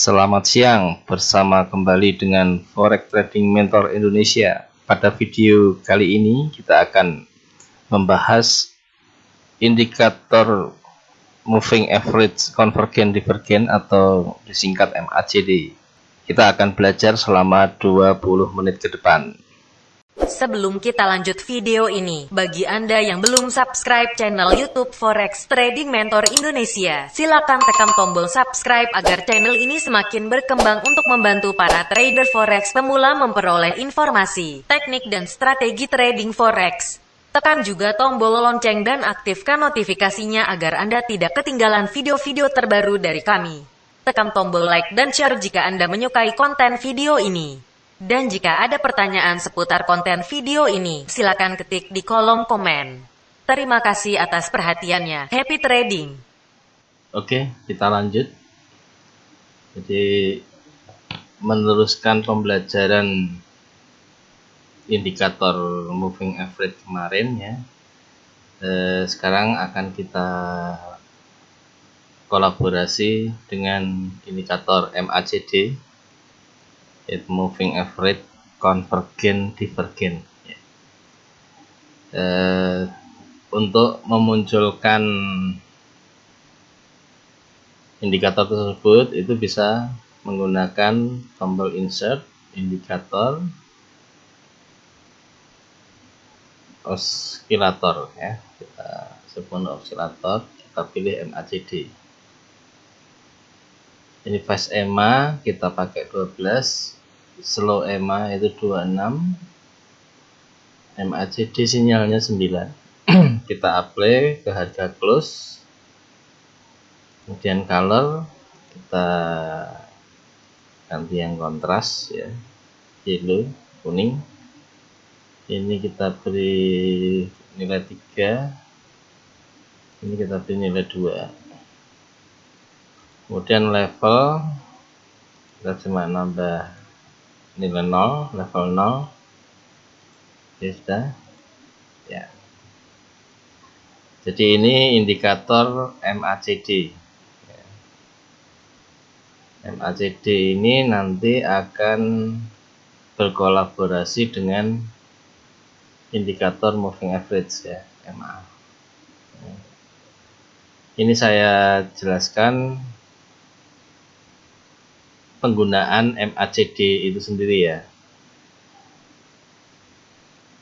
Selamat siang, bersama kembali dengan Forex Trading Mentor Indonesia. Pada video kali ini kita akan membahas indikator Moving Average Convergent Divergent atau disingkat MACD. Kita akan belajar selama 20 menit ke depan. Sebelum kita lanjut video ini, bagi Anda yang belum subscribe channel YouTube Forex Trading Mentor Indonesia, silakan tekan tombol subscribe agar channel ini semakin berkembang untuk membantu para trader forex pemula memperoleh informasi, teknik dan strategi trading forex. Tekan juga tombol lonceng dan aktifkan notifikasinya agar Anda tidak ketinggalan video-video terbaru dari kami. Tekan tombol like dan share jika Anda menyukai konten video ini. Dan jika ada pertanyaan seputar konten video ini, silakan ketik di kolom komen. Terima kasih atas perhatiannya. Happy trading. Oke, kita lanjut. Jadi meneruskan pembelajaran indikator moving average kemarin ya. Sekarang akan kita kolaborasi dengan indikator MACD, yaitu moving average convergent divergent ya. Untuk memunculkan indikator tersebut itu bisa menggunakan tombol insert indikator osilator ya, kita sebut osilator, kita pilih MACD. Ini fast EMA kita pakai 12, slow EMA itu 26, MACD sinyalnya 9. Kita apply ke harga close, kemudian color kita ganti yang kontras ya, yellow, kuning. Ini kita beri nilai 3, ini kita beri nilai 2. Kemudian level kita cuma nambah nilai 0, level 0. Oke, sudah ya. Jadi ini indikator MACD. MACD ini nanti akan berkolaborasi dengan indikator moving average ya, MA. Ini saya jelaskan penggunaan MACD itu sendiri ya.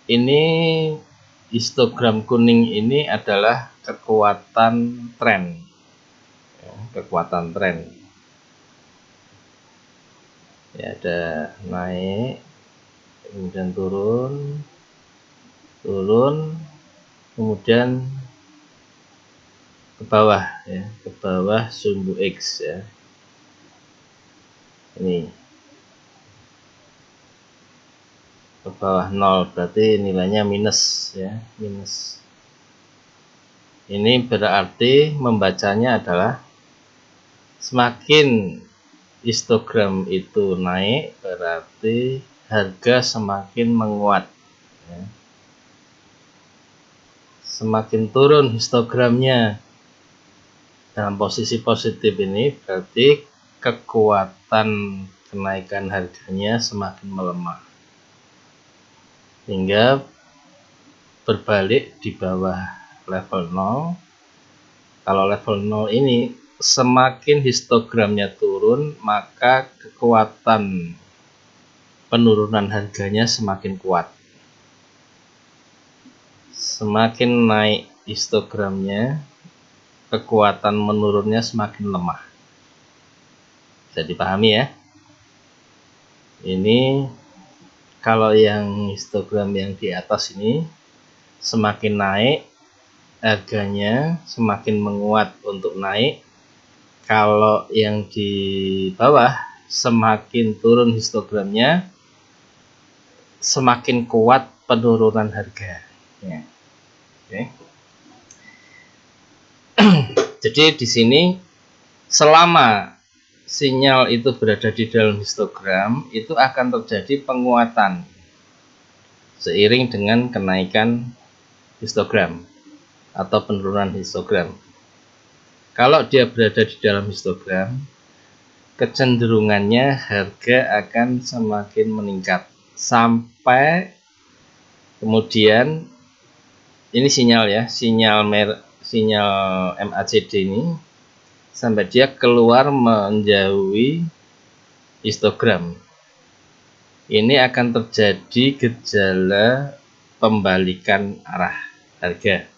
Ini histogram kuning ini adalah kekuatan tren ya, kekuatan tren ya, ada naik kemudian turun, kemudian ke bawah ya, ke bawah sumbu X ya. Ini ke bawah 0 berarti nilainya minus ya, minus. Ini berarti membacanya adalah semakin histogram itu naik berarti harga semakin menguat ya. Semakin turun histogramnya dalam posisi positif ini berarti kekuatan kenaikan harganya semakin melemah hingga berbalik di bawah level 0. Kalau level 0 ini semakin histogramnya turun, maka kekuatan penurunan harganya semakin kuat. Semakin naik histogramnya, kekuatan menurunnya semakin lemah. Bisa dipahami ya. Ini kalau yang histogram yang di atas ini semakin naik harganya, semakin menguat untuk naik. Kalau yang di bawah semakin turun histogramnya, semakin kuat penurunan harga ya. Oke. Jadi di sini selama sinyal itu berada di dalam histogram, itu akan terjadi penguatan seiring dengan kenaikan histogram atau penurunan histogram. Kalau dia berada di dalam histogram, kecenderungannya harga akan semakin meningkat sampai kemudian ini sinyal ya, sinyal MACD ini sampai dia keluar menjauhi histogram. Ini akan terjadi gejala pembalikan arah harga.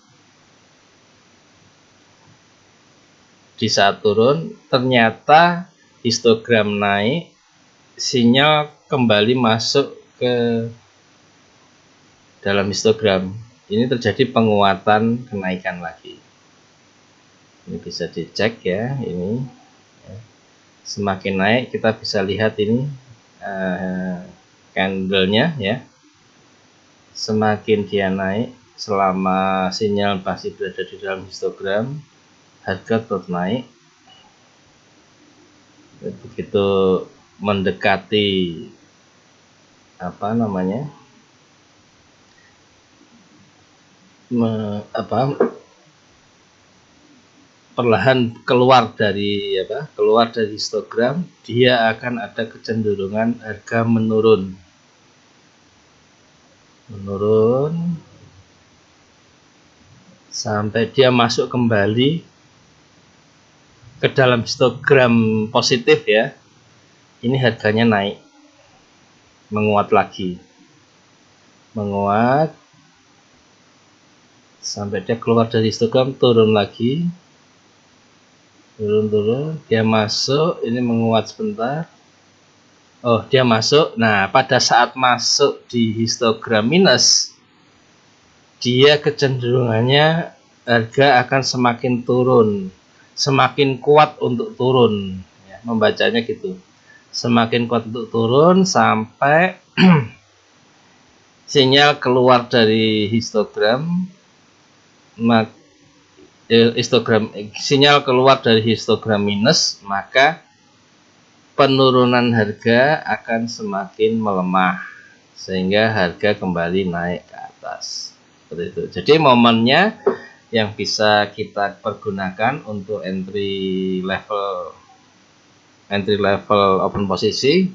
Di saat turun ternyata histogram naik, sinyal kembali masuk ke dalam histogram. Ini terjadi penguatan kenaikan lagi. Ini bisa dicek ya, ini semakin naik kita bisa lihat ini candlenya ya. Semakin dia naik selama sinyal masih berada di dalam histogram, harga terus naik. Begitu mendekati perlahan keluar dari histogram, dia akan ada kecenderungan harga menurun sampai dia masuk kembali ke dalam histogram positif ya. Ini harganya naik, menguat lagi, sampai dia keluar dari histogram, turun lagi, turun, dia masuk, ini menguat sebentar. Oh, dia masuk. Nah, pada saat masuk di histogram minus, dia kecenderungannya harga akan semakin turun, semakin kuat untuk turun ya, membacanya gitu. Semakin kuat untuk turun sampai sinyal keluar dari histogram, sinyal keluar dari histogram minus, maka penurunan harga akan semakin melemah sehingga harga kembali naik ke atas. Seperti itu. Jadi momennya yang bisa kita pergunakan untuk entry level open posisi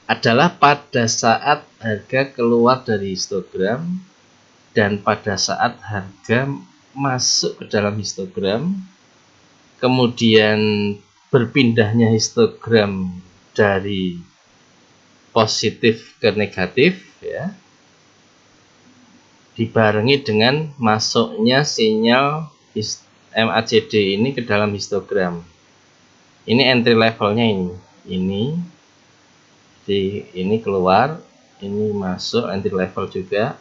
adalah pada saat harga keluar dari histogram dan pada saat harga masuk ke dalam histogram, kemudian berpindahnya histogram dari positif ke negatif ya, dibarengi dengan masuknya sinyal MACD ini ke dalam histogram. Ini entry levelnya ini keluar, ini masuk entry level juga,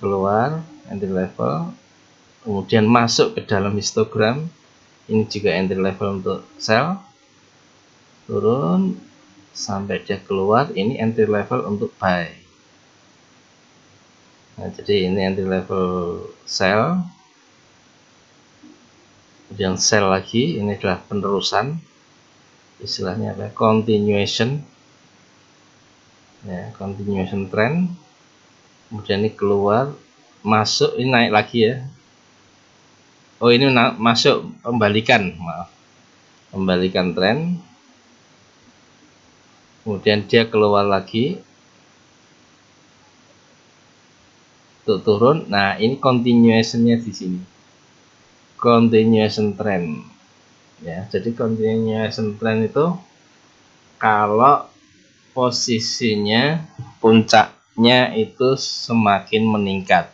keluar entry level, kemudian masuk ke dalam histogram. Ini juga entry level untuk sell, turun sampai dia keluar, ini entry level untuk buy. Nah, jadi ini entry level sell, kemudian sell lagi, ini adalah penerusan, istilahnya apa? Continuation ya, continuation trend. Kemudian ini keluar, masuk, ini naik lagi ya. Oh, ini masuk, pembalikan tren, kemudian dia keluar lagi untuk turun. Nah, ini continuation-nya di sini, continuation trend ya. Jadi continuation trend itu kalau posisinya puncaknya itu semakin meningkat.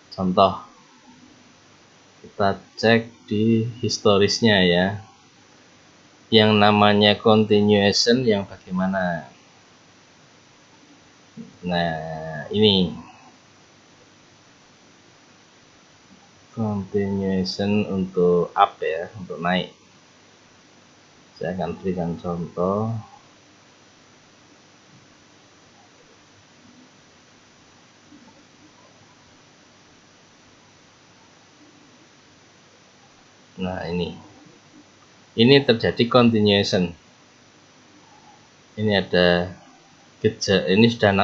Contoh, kita cek di historisnya ya, yang namanya continuation yang bagaimana. Nah, ini continuation untuk up ya, untuk naik. Saya akan berikan contoh. Nah, ini terjadi continuation. Ini ada ini sudah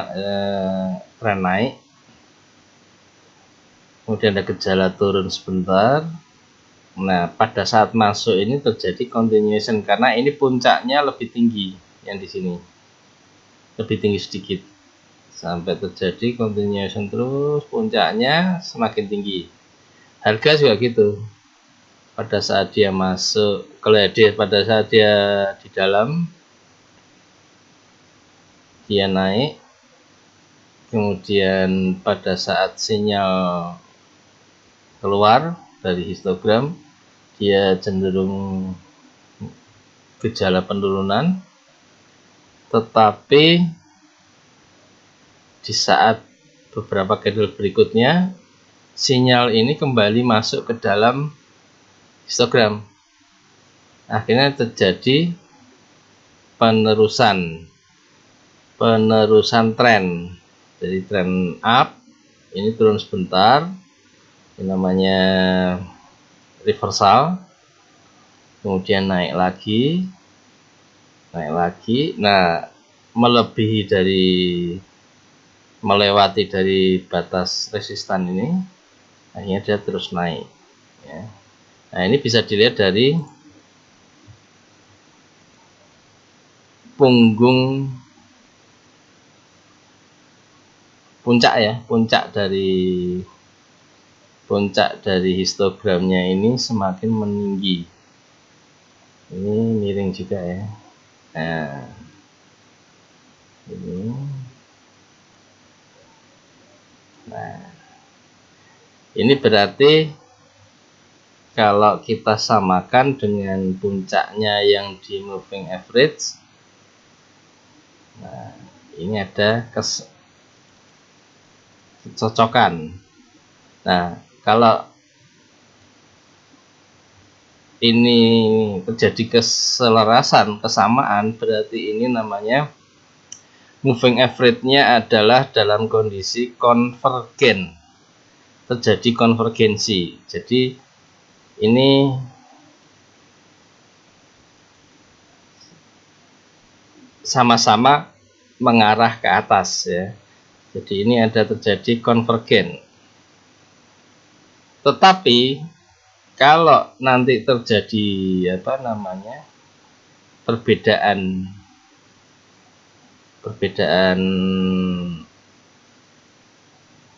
tren naik, kemudian ada gejala turun sebentar, Nah, pada saat masuk ini terjadi continuation karena ini puncaknya lebih tinggi yang di sini. Lebih tinggi sedikit. Sampai terjadi continuation terus, puncaknya semakin tinggi. Harga juga gitu. Pada saat dia masuk, pada saat dia di dalam, dia naik. Kemudian pada saat sinyal keluar dari histogram, dia cenderung gejala penurunan, tetapi di saat beberapa candle berikutnya sinyal ini kembali masuk ke dalam histogram, akhirnya terjadi penerusan tren. Jadi tren up, ini turun sebentar, ini namanya reversal, kemudian naik lagi. Nah, melewati dari batas resistan ini, akhirnya dia terus naik ya. Nah, ini bisa dilihat dari punggung puncak ya, puncak dari histogramnya ini semakin meninggi. Ini miring juga ya. Nah, ini berarti kalau kita samakan dengan puncaknya yang di moving average, nah ini ada kecocokan. Nah, kalau ini terjadi kesamaan, berarti ini namanya moving average-nya adalah dalam kondisi konvergen, terjadi konvergensi. Jadi ini sama-sama mengarah ke atas ya. Jadi ini ada terjadi konvergen. Tetapi kalau nanti terjadi perbedaan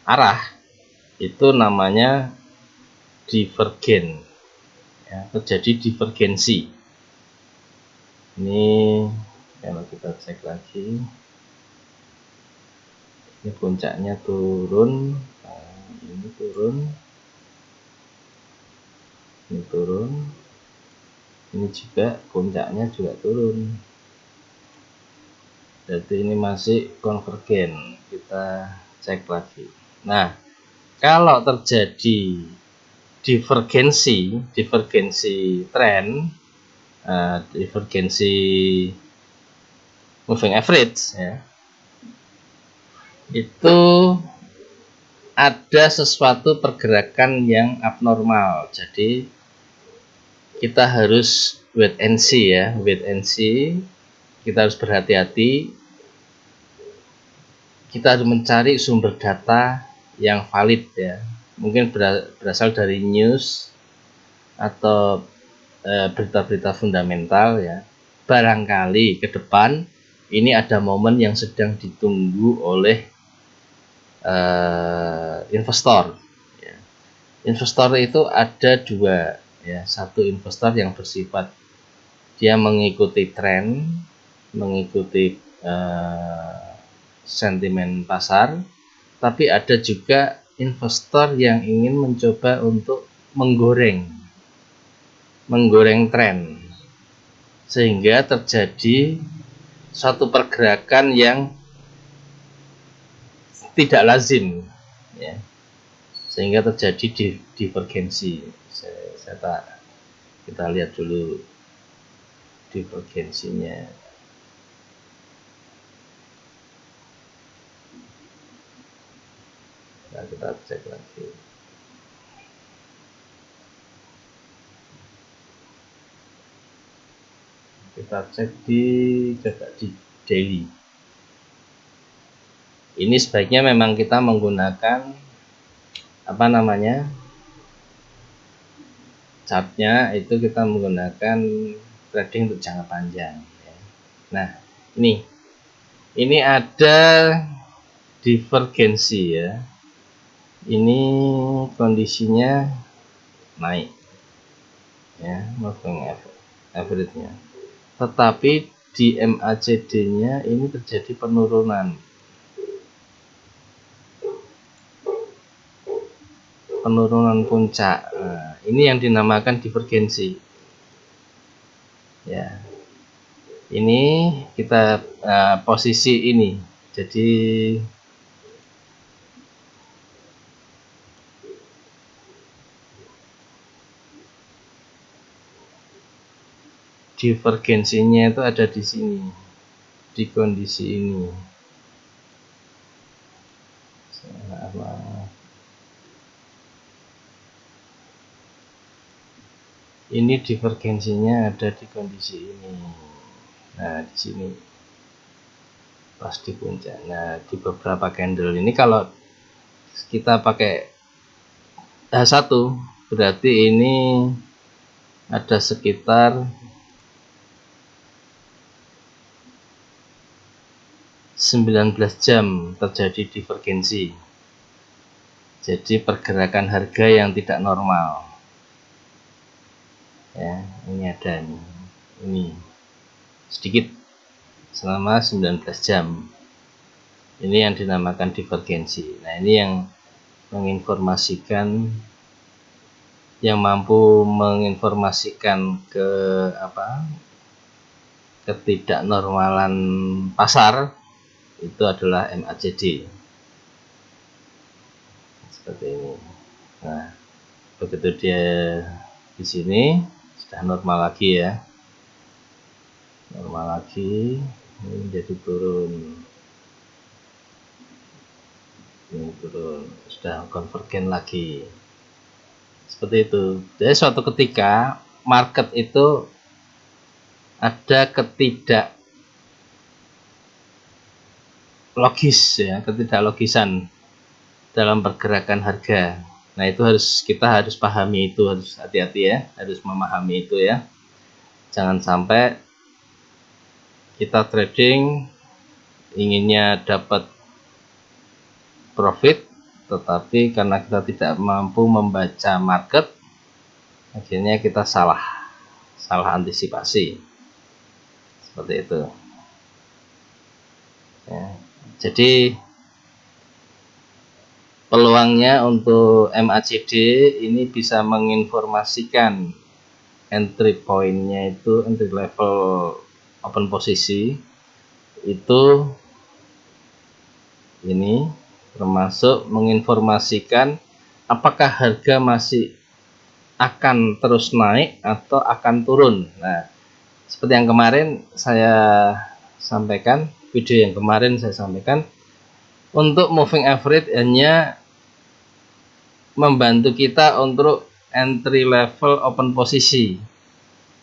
arah, itu namanya divergen ya, terjadi divergensi. Ini kalau kita cek lagi, ini puncaknya turun, nah, ini turun, ini juga puncaknya juga turun. Jadi ini masih konvergen. Kita cek lagi. Nah, kalau terjadi divergensi tren, divergensi moving average ya, itu ada sesuatu pergerakan yang abnormal. Jadi kita harus wait and see ya, kita harus berhati-hati, kita harus mencari sumber data yang valid ya, mungkin berasal dari news atau berita-berita fundamental ya. Barangkali ke depan ini ada momen yang sedang ditunggu oleh investor ya. Investor itu ada dua ya, satu investor yang bersifat dia mengikuti tren, mengikuti sentimen pasar, tapi ada juga investor yang ingin mencoba untuk menggoreng tren sehingga terjadi suatu pergerakan yang tidak lazim ya, sehingga terjadi divergensi. Kita lihat dulu divergensinya. Nah, kita cek lagi. Kita cek di daily. Ini sebaiknya memang kita menggunakan chartnya itu kita menggunakan trading untuk jangka panjang. Nah, ini ada divergensi ya. Ini kondisinya naik ya, moving average-nya. Tetapi di MACD-nya ini terjadi penurunan. Penurunan puncak. Nah, ini yang dinamakan divergensi. Ya. Ini kita posisi ini. Jadi divergensinya itu ada di sini, di kondisi ini. Ini divergensinya ada di kondisi ini. Nah, di sini pas di puncak. Nah, di beberapa candle ini kalau kita pakai H1 berarti ini ada sekitar 19 jam terjadi divergensi. Jadi pergerakan harga yang tidak normal. Ya, ini ada ini sedikit selama 19 jam. Ini yang dinamakan divergensi. Nah, ini yang menginformasikan, yang mampu menginformasikan ke ketidaknormalan pasar itu adalah MACD. Seperti ini. Nah, begitu dia di sini sudah normal lagi ya. Normal lagi, ini menjadi turun. Ini turun, sudah konvergen lagi. Seperti itu. Jadi suatu ketika market itu ada ketidaklogisan dalam pergerakan harga. Nah, itu kita harus pahami, itu harus hati-hati ya, harus memahami itu ya. Jangan sampai kita trading inginnya dapat profit, tetapi karena kita tidak mampu membaca market, akhirnya kita salah antisipasi. Seperti itu ya. Jadi peluangnya untuk MACD ini bisa menginformasikan entry point-nya itu, entry level open posisi itu ini, termasuk menginformasikan apakah harga masih akan terus naik atau akan turun. Nah, seperti yang kemarin saya sampaikan, video yang kemarin saya sampaikan, untuk moving average hanya membantu kita untuk entry level open posisi,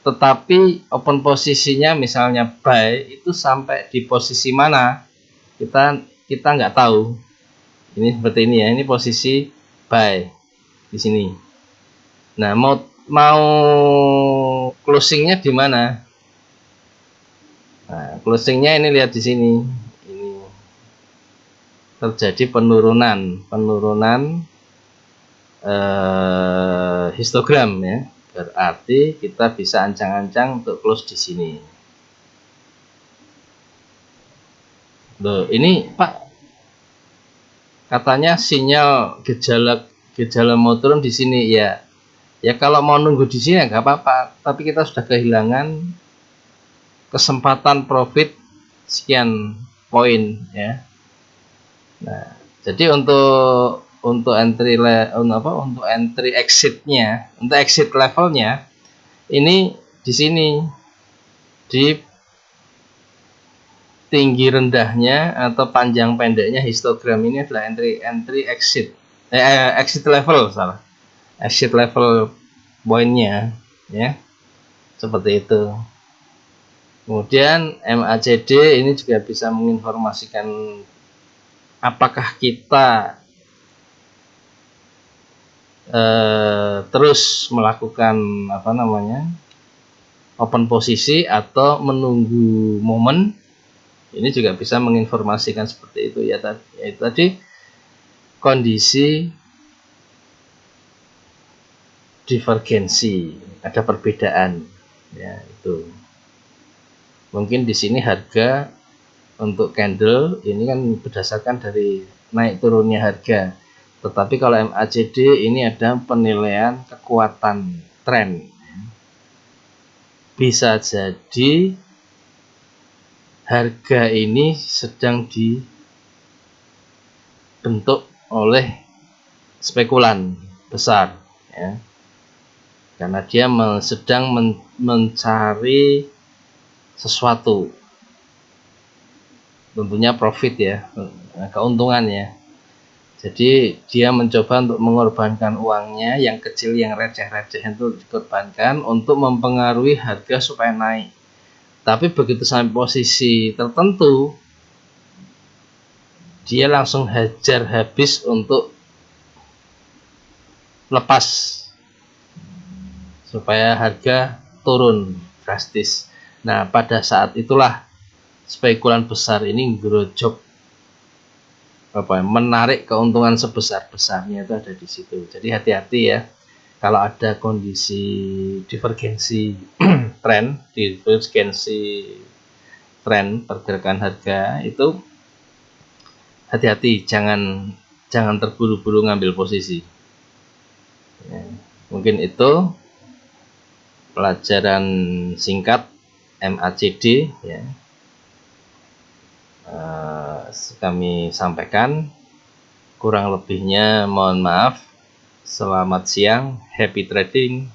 tetapi open posisinya misalnya buy itu sampai di posisi mana kita nggak tahu. Ini seperti ini ya, ini posisi buy di sini. Nah, mau closingnya di mana? Nah, closingnya ini lihat di sini. Ini terjadi penurunan histogram ya. Berarti kita bisa ancang-ancang untuk close di sini. Loh, ini Pak katanya sinyal gejala mau turun di sini ya. Ya kalau mau nunggu di sini ya nggak apa-apa, tapi kita sudah kehilangan kesempatan profit sekian poin ya. Nah, jadi untuk entry exitnya, untuk exit levelnya ini di sini, di tinggi rendahnya atau panjang pendeknya histogram ini adalah entry exit level poinnya ya, seperti itu. Kemudian MACD ini juga bisa menginformasikan apakah kita terus melakukan open posisi atau menunggu momen, ini juga bisa menginformasikan seperti itu ya. Yaitu tadi kondisi divergensi, ada perbedaan ya. Itu mungkin di sini harga untuk candle ini kan berdasarkan dari naik turunnya harga, tetapi kalau MACD ini ada penilaian kekuatan tren. Bisa jadi harga ini sedang dibentuk oleh spekulan besar ya, karena dia sedang mencari sesuatu, tentunya profit ya, keuntungan ya. Jadi dia mencoba untuk mengorbankan uangnya yang kecil, yang receh-receh itu dikorbankan untuk mempengaruhi harga supaya naik. Tapi begitu sampai posisi tertentu, dia langsung hajar habis untuk lepas supaya harga turun drastis. Nah, pada saat itulah spekulan besar ini gerojok menarik keuntungan sebesar-besarnya, itu ada di situ. Jadi hati-hati ya kalau ada kondisi divergensi tren, pergerakan harga itu, hati-hati, jangan terburu-buru ngambil posisi ya. Mungkin itu pelajaran singkat MACD ya, kami sampaikan. Kurang lebihnya mohon maaf. Selamat siang, happy trading.